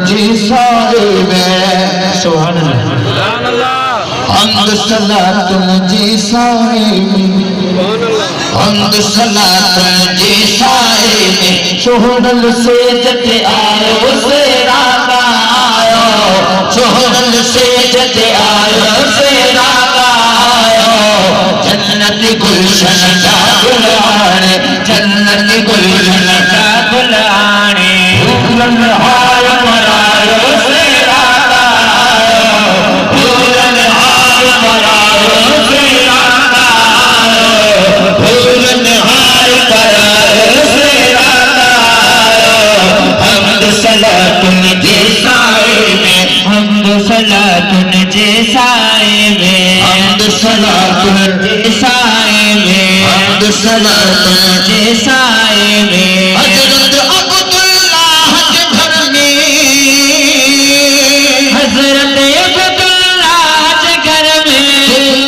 जी साहिब सुभान अल्लाह हम्द सलात जी साहिब हम्द सलात जी साहिब शोहरल से जते आयो से रागा आयो शोहरल से जते आयो से रागा आयो जन्नत गुलशन का गुलाने जन्नत गुलशन का गुलाने फूलन हार मरायो से रागा आयो फूलन हार मरायो से रागा आयो फूलन हार मरायो से रागा आयो हम्द सलातुन जे साहिब हम्द सलातुन जे साहिब हम्द सलातुन जे साहिब हम्द सलातुन जे साहिब हजरत अब्दुल्लाह के घर में हजरत अब्दुल्लाह के घर में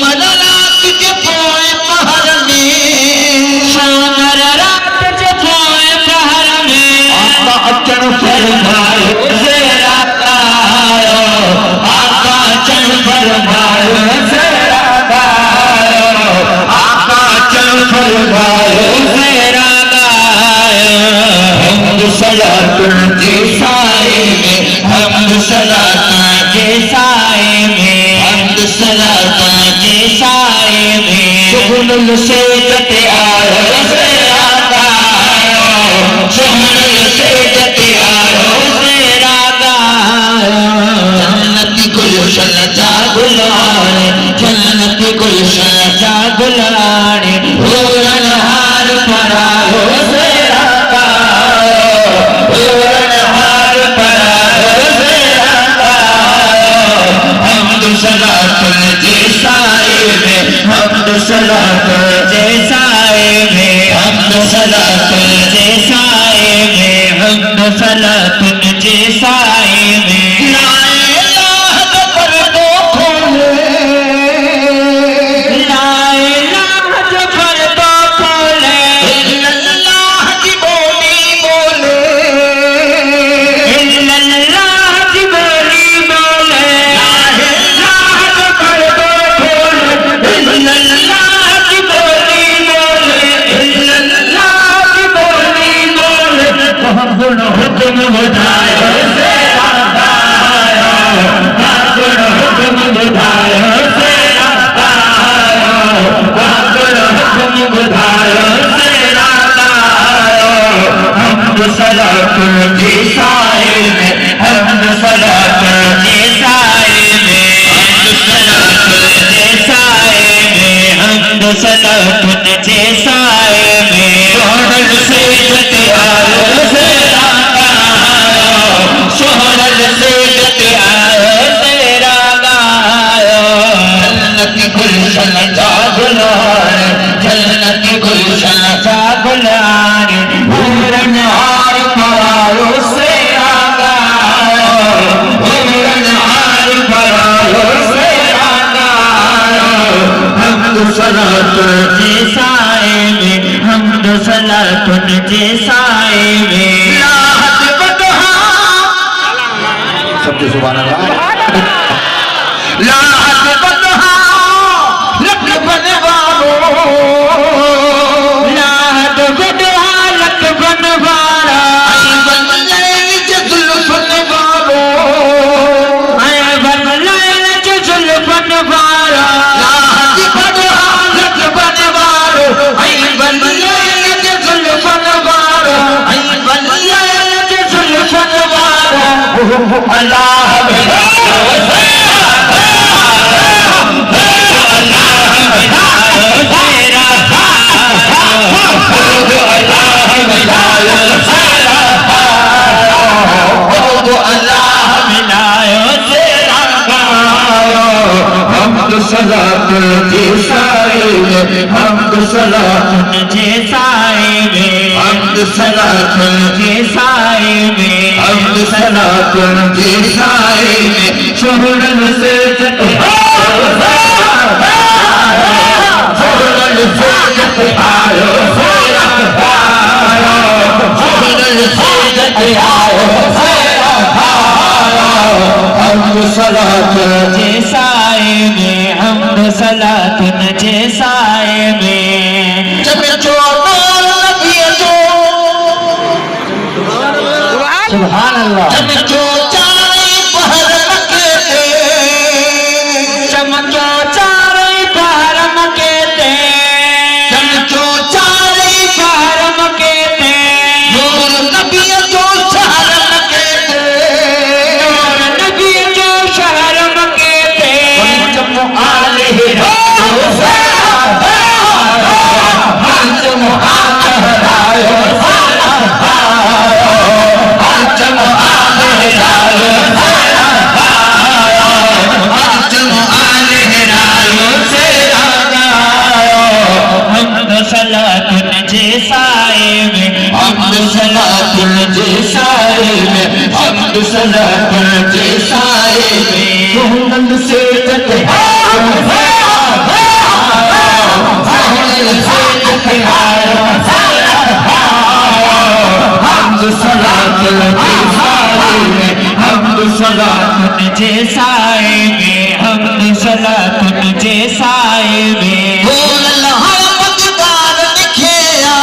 मदरात के पोए पहर में शामर रात के पोए पहर में आका अचन फरमायो से राता आयो आका अचन फरमायो से राता आयो आका अचन फरमायो से राता आयो हम्द सलातुन जे साहिब हम्द सलातुन जे साहिब हम्द सलातुन जे साहिब शोहरल से जते आयो से रागा आयो शोहरल से जते आयो से रागा आयो जन्नत गुलशन जा गुलाने जन्नत गुलशन जा गुलाने फूलन हार परायो से रागा आयो फूलन हार परायो से रागा आयो हम्द सलातुन जे साहिब हम्द सलातुन जे साहिब हम्द सलातुन जे साहिब हम्द सलातुन जे साहिब ला इलाह का पर्दो खोले ला इलाह का पर्दो खोले इल्लल्लाह की बोली बोले इल्लल्लाह की बोली बोले ला इलाह का पर्दो खोले इल्लल्लाह की बोली बोले इल्लल्लाह की बोली बोले गुण हुक्म बुझायो से रागा आयो गुण हुक्म बुझायो से रागा आयो गुण हुक्म बुझायो से रागा आयो हम्द सलातुन जे साहिब हम्द सलातुन जे साहिब हम्द सलातुन जे साहिब हम्द सलातुन जे साहिब शोहरल से जते आयो से रागा आयो शोहरल से जते आयो से रागा आयो जन्नत गुलशन जा गुलाने जन्नत गुलशन जा गुलाने फूलन हार परायो से रागा आयो फूलन हार परायो से रागा आयो हम्द सलातुन जे साहिब हम्द सलातुन जे साहिब लाहत बदहा सबके सुभान अल्लाह लाहत बदहा लक बनवारो लाहत बदहा लक बनवारा आई बनलैल जे जुल्फन वारो आई बनलैल जे जुल्फन वारा लाहत बदहा लक बनवारो आई बनलैल जे जुल्फन वारो आई बनलैल जे जुल्फन वारो अल्लाह हम्द सलातुन जे साहिब हम्द सलातुन जे साहिब हम्द सलातुन जे साहिब हम्द सलातुन जे साहिब शोहरल से जते आयो शोहरल से जते आयो शोहरल से जते आयो सलात जैसाए में हमद सलात जैसाए में जब जो नबी जो सुभान अल्लाह जब जो चारे पहर मके थे चमको चारे पहर मके थे जब जो चारे पहर मके थे नूर नबी जो शहर मके थे नूर नबी जो शहर मके थे पंचम आले पंचम आले पंचम हमद सलात जैसाए में हमद सलात जैसाए में हमद सलात जैसाए में सुनंद से जते हमद सलात जैसाए में हमद सलात जैसाए में हमद सलात जैसाए में बोल हर पदकार लिखिया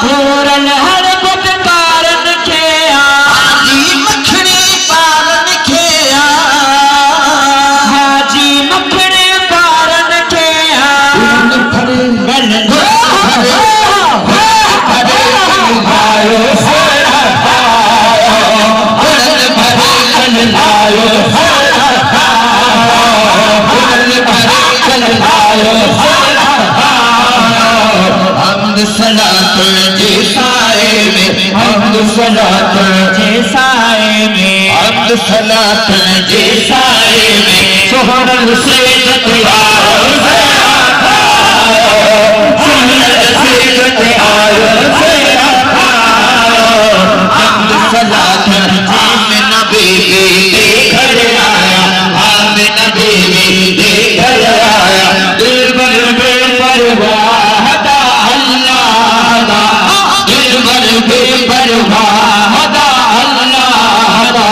पूरन हर पदकार लिखिया हाजी मखनी पाल लिखिया हाजी मखने पार लिखिया गल हमद सलात जैसाए में हमद सलात जैसाए में हमद सलात जैसाए में सोहरल से जतियारो से सोहरल से जतियारो से हमद सलात हम नबी घर आया हम नबी घर आया दिल भर बेपरवाह दा अल्लाह दा दिल भर बेपरवाह दा अल्लाह दा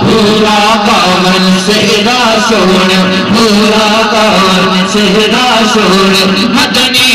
पूरा कामन सेहरा सोन पूरा कामन सेहरा सोन मदनी